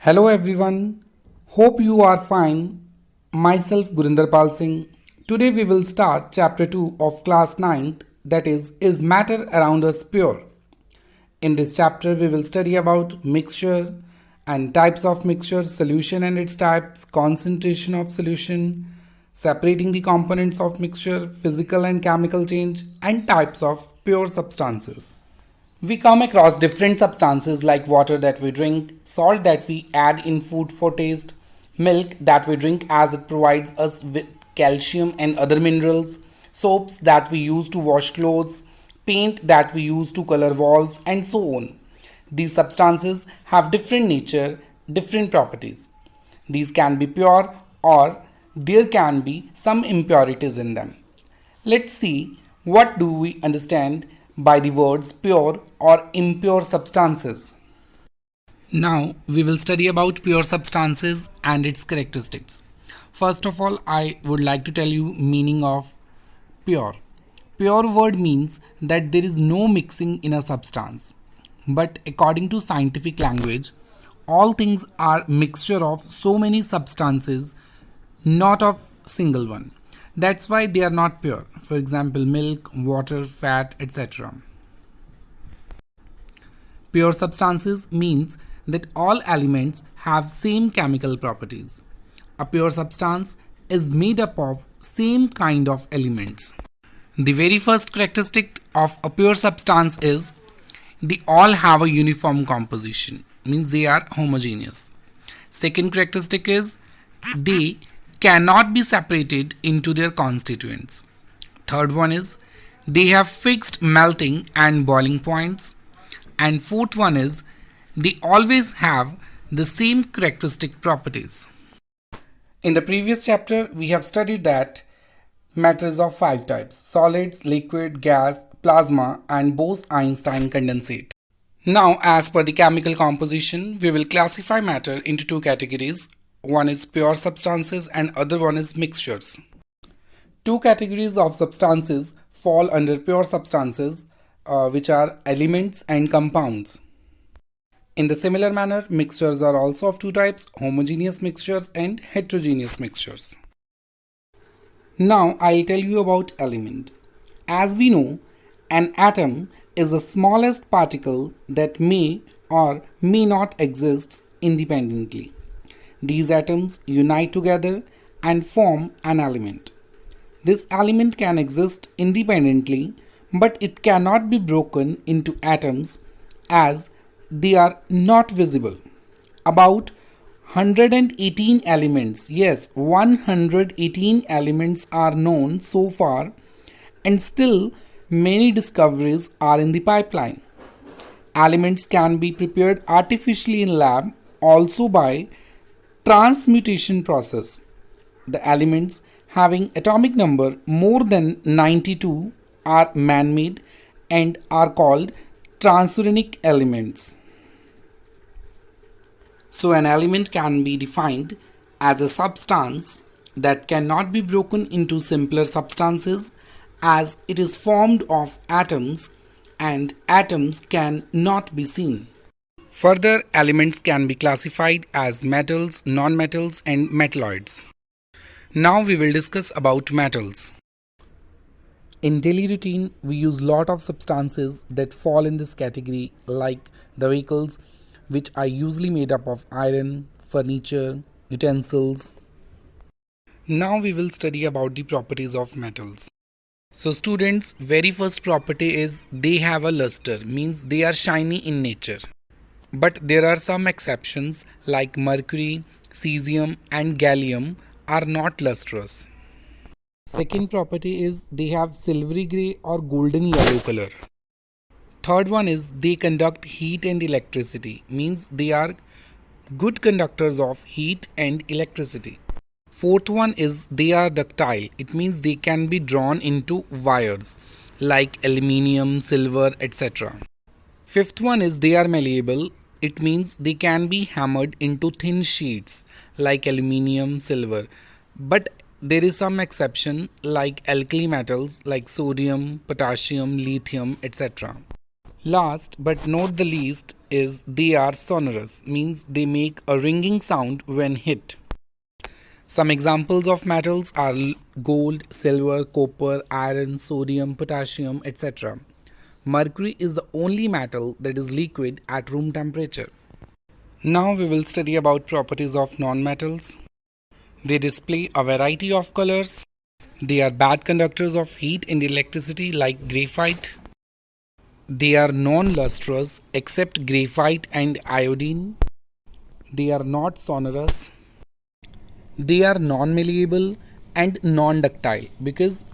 Hello everyone, hope you are fine. Myself Gurinder Pal Singh. Today we will start chapter 2 of class 9th, that is matter around us pure? In this chapter we will study about mixture and types of mixture, solution and its types, concentration of solution, separating the components of mixture, physical and chemical change and types of pure substances. We come across different substances like water that we drink, salt that we add in food for taste, milk that we drink as it provides us with calcium and other minerals, soaps that we use to wash clothes, paint that we use to color walls, and so on. These substances have different nature, different properties. These can be pure or there can be some impurities in them. Let's see what do we understand by the words pure or impure substances. Now we will study about pure substances and its characteristics. First of all, I would like to tell you meaning of pure. Pure word means that there is no mixing in a substance. But according to scientific language, all things are mixture of so many substances, not of single one. That's why they are not pure. For example, milk, water, fat, etc. Pure substances means that all elements have same chemical properties. A pure substance is made up of same kind of elements. The very first characteristic of a pure substance is they all have a uniform composition, means they are homogeneous. Second characteristic is they cannot be separated into their constituents. Third one is they have fixed melting and boiling points. And fourth one is they always have the same characteristic properties. In the previous chapter, we have studied that matter is of five types: solids, liquid, gas, plasma, and Bose-Einstein condensate. Now, as per the chemical composition, we will classify matter into two categories. One is pure substances and other one is mixtures. Two categories of substances fall under pure substances, which are elements and compounds. In the similar manner, mixtures are also of two types: homogeneous mixtures and heterogeneous mixtures. Now I'll tell you about element. As we know, an atom is the smallest particle that may or may not exist independently. These atoms unite together and form an element. This element can exist independently, but it cannot be broken into atoms as they are not visible. About 118 elements, yes, 118 elements are known so far, and still many discoveries are in the pipeline. Elements can be prepared artificially in lab, also by transmutation process. The elements having atomic number more than 92 are man-made and are called transuranic elements. So an element can be defined as a substance that cannot be broken into simpler substances as it is formed of atoms and atoms can not be seen. Further, elements can be classified as metals, non-metals and metalloids. Now we will discuss about metals. In daily routine, we use lot of substances that fall in this category, like the vehicles, which are usually made up of iron, furniture, utensils. Now we will study about the properties of metals. So students, very first property is they have a luster, means they are shiny in nature. But there are some exceptions like mercury, cesium and gallium are not lustrous. Second property is they have silvery grey or golden yellow color. Third one is they conduct heat and electricity, means they are good conductors of heat and electricity. Fourth one is they are ductile, it means they can be drawn into wires like aluminium, silver, etc. Fifth one is they are malleable, it means they can be hammered into thin sheets like aluminium, silver. But there is some exception like alkali metals like sodium, potassium, lithium, etc. Last but not the least is they are sonorous, means they make a ringing sound when hit. Some examples of metals are gold, silver, copper, iron, sodium, potassium, etc. Mercury is the only metal that is liquid at room temperature. Now we will study about properties of nonmetals. They display a variety of colors. They are bad conductors of heat and electricity like graphite. They are non-lustrous except graphite and iodine. They are not sonorous. They are non-malleable and non-ductile because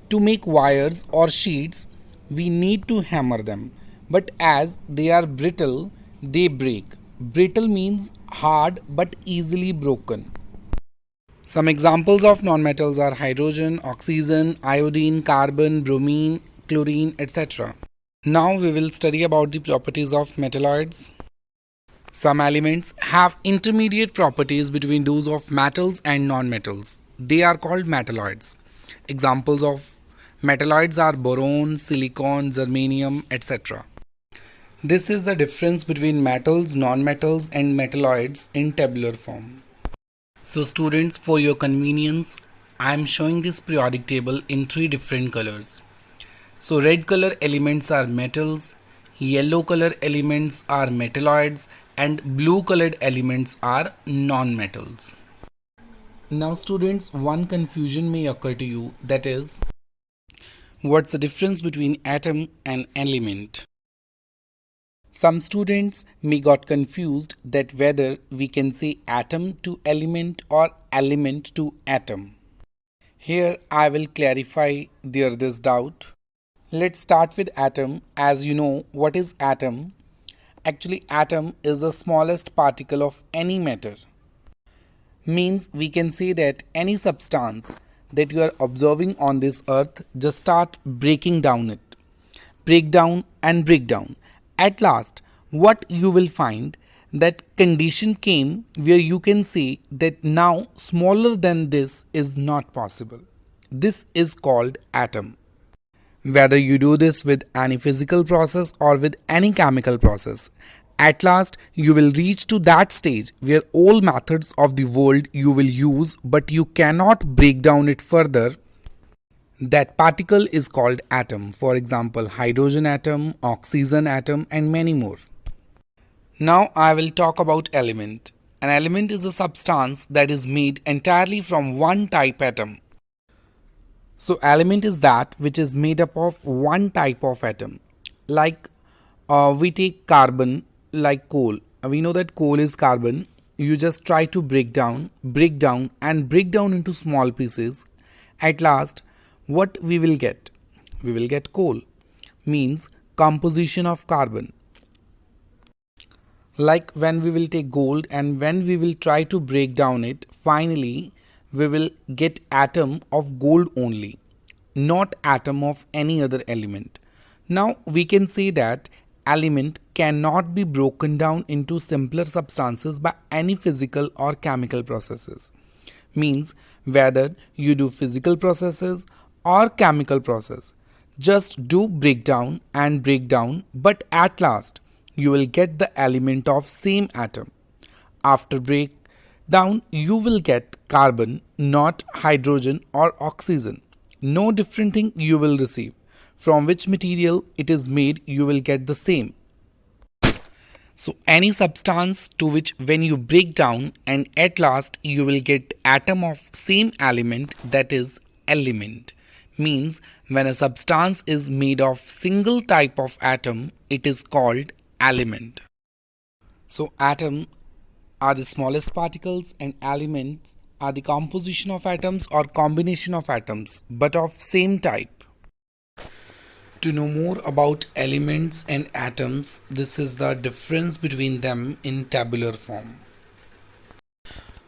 to make wires or sheets we need to hammer them, but as they are brittle they break. Brittle means hard but easily broken. Some examples of nonmetals are hydrogen, oxygen, iodine, carbon, bromine, chlorine, etc. Now we will study about the properties of metalloids. Some elements have intermediate properties between those of metals and nonmetals. They are called metalloids. Examples of metalloids are boron, silicon, germanium, etc. This is the difference between metals, nonmetals, and metalloids in tabular form. So students, for your convenience, I am showing this periodic table in three different colors. So red color elements are metals, yellow color elements are metalloids, and blue colored elements are non-metals. Now students, one confusion may occur to you, that is, what's the difference between atom and element? Some students may got confused that whether we can say atom to element or element to atom. Here I will clarify this doubt. Let's start with atom. As you know, what is atom? Actually, atom is the smallest particle of any matter. Means we can say that any substance that you are observing on this earth, just start breaking down it. Break down and break down. At last, what you will find that condition came where you can say that now smaller than this is not possible. This is called atom. Whether you do this with any physical process or with any chemical process, at last you will reach to that stage where all methods of the world you will use, but you cannot break down it further. That particle is called atom. For example, hydrogen atom, oxygen atom, and many more. Now I will talk about element. An element is a substance that is made entirely from one type atom. So element is that which is made up of one type of atom. Like we take carbon, like coal. We know that coal is carbon. You just try to break down and break down into small pieces. At last, what we will get? We will get coal. Means composition of carbon. Like when we will take gold and when we will try to break down it, finally we will get atom of gold only, not atom of any other element. Now we can say that element cannot be broken down into simpler substances by any physical or chemical processes. Means whether you do physical processes or chemical process, just do breakdown and breakdown, but at last you will get the element of same atom. After breakdown, you will get carbon, not hydrogen or oxygen. No different thing you will receive. From which material it is made, you will get the same. So any substance to which when you break down and at last you will get atom of same element, that is element. Means when a substance is made of single type of atom, it is called element. So atom are the smallest particles and elements are the composition of atoms or combination of atoms but of same type. To know more about elements and atoms, this is the difference between them in tabular form.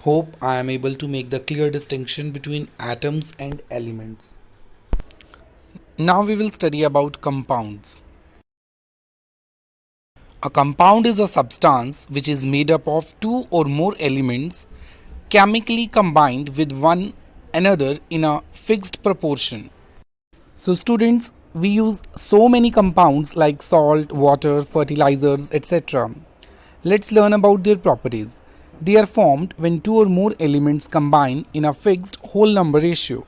Hope I am able to make the clear distinction between atoms and elements. Now we will study about compounds. A compound is a substance which is made up of two or more elements chemically combined with one another in a fixed proportion. So students, we use so many compounds like salt, water, fertilizers, etc. Let's learn about their properties. They are formed when two or more elements combine in a fixed whole number ratio.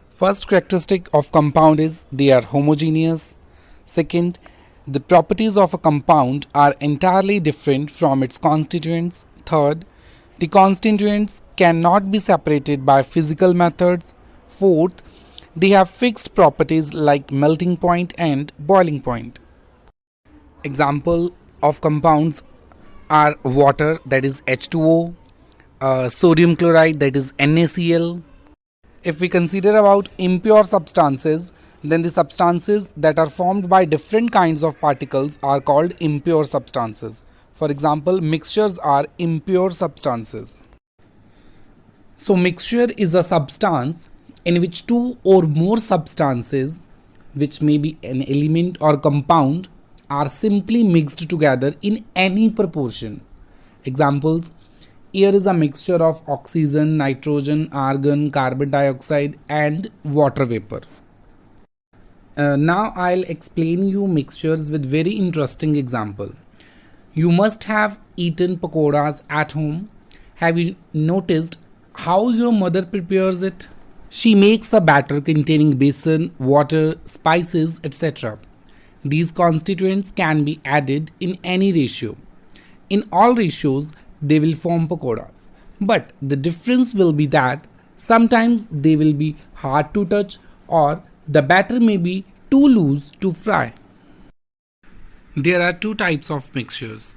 First characteristic of compound is they are homogeneous. Second, the properties of a compound are entirely different from its constituents. Third, the constituents cannot be separated by physical methods. Fourth, they have fixed properties like melting point and boiling point. Example of compounds are water, that is H2O, sodium chloride, that is NaCl. If we consider about impure substances, then the substances that are formed by different kinds of particles are called impure substances. For example, mixtures are impure substances. So mixture is a substance in which two or more substances, which may be an element or compound, are simply mixed together in any proportion. Examples: air is a mixture of oxygen, nitrogen, argon, carbon dioxide and water vapor. Now I'll explain you mixtures with very interesting example. You must have eaten pakoras at home. Have you noticed how your mother prepares it? She makes a batter containing besan, water, spices, etc. These constituents can be added in any ratio. In all ratios, they will form pakoras. But the difference will be that sometimes they will be hard to touch or the batter may be too loose to fry. There are two types of mixtures: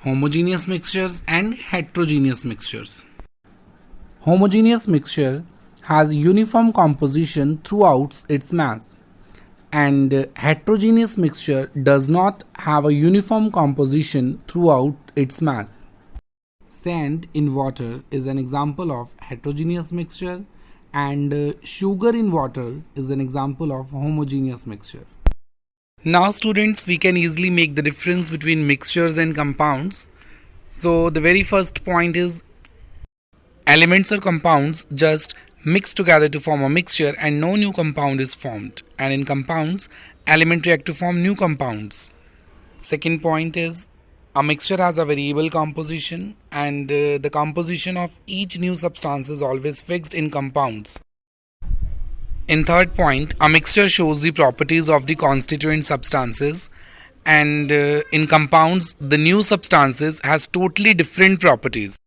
homogeneous mixtures and heterogeneous mixtures. Homogeneous mixture has uniform composition throughout its mass, and heterogeneous mixture does not have a uniform composition throughout its mass. Sand in water is an example of heterogeneous mixture, and sugar in water is an example of homogeneous mixture. Now students, we can easily make the difference between mixtures and compounds. So the very first point is elements or compounds just mix together to form a mixture and no new compound is formed. And in compounds, elements react to form new compounds. Second point is a mixture has a variable composition, and the composition of each new substance is always fixed in compounds. In third point, a mixture shows the properties of the constituent substances, and in compounds the new substances has totally different properties.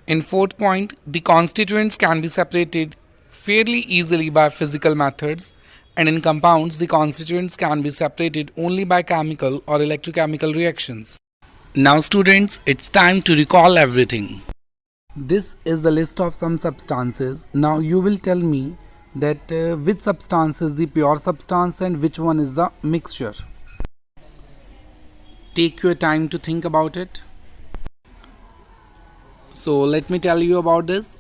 In fourth point, the constituents can be separated fairly easily by physical methods, and in compounds the constituents can be separated only by chemical or electrochemical reactions. Now students, it's time to recall everything. This is the list of some substances. Now you will tell me that which substance is the pure substance and which one is the mixture. Take your time to think about it. So let me tell you about this.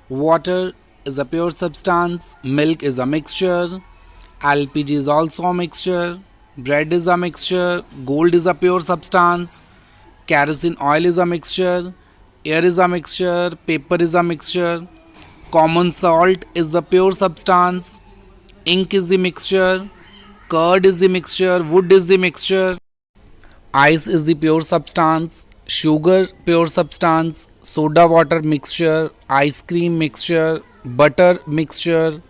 Water is a pure substance, milk is a mixture, LPG is also a mixture, bread is a mixture, gold is a pure substance, kerosene oil is a mixture, air is a mixture, paper is a mixture, common salt is the pure substance, ink is the mixture, curd is the mixture, wood is the mixture, ice is the pure substance, sugar pure substance, soda water mixture, ice cream mixture, butter mixture,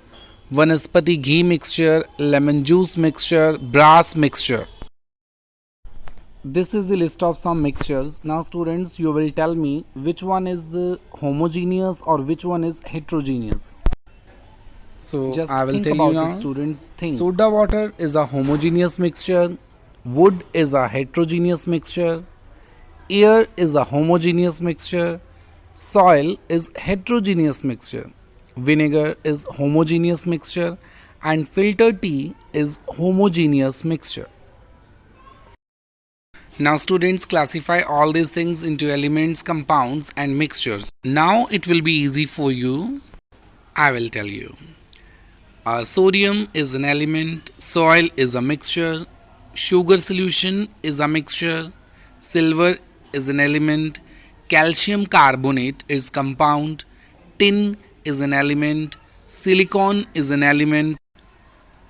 vanaspati ghee mixture, lemon juice mixture, brass mixture. This is the list of some mixtures. Now students, you will tell me which one is homogeneous or which one is heterogeneous. So just I will tell you now. Students, think. Soda water is a homogeneous mixture, wood is a heterogeneous mixture, air is a homogeneous mixture, soil is heterogeneous mixture, vinegar is homogeneous mixture, and filtered tea is homogeneous mixture. Now students, classify all these things into elements, compounds and mixtures. Now it will be easy for you. I will tell you. Sodium is an element, soil is a mixture, sugar solution is a mixture, silver is an element, calcium carbonate is compound, tin is an element, silicon is an element,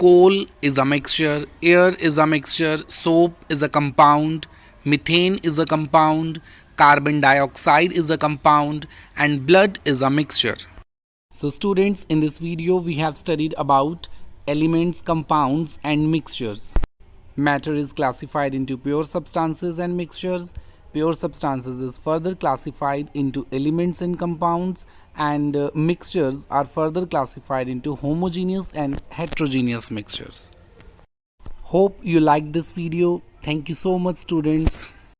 Coal is a mixture, air is a mixture, soap is a compound, methane is a compound, carbon dioxide is a compound, and blood is a mixture. So students, in this video we have studied about elements, compounds and mixtures. Matter is classified into pure substances and mixtures. Pure substances is further classified into elements and compounds, and mixtures are further classified into homogeneous and heterogeneous mixtures. Hope you liked this video. Thank you so much students.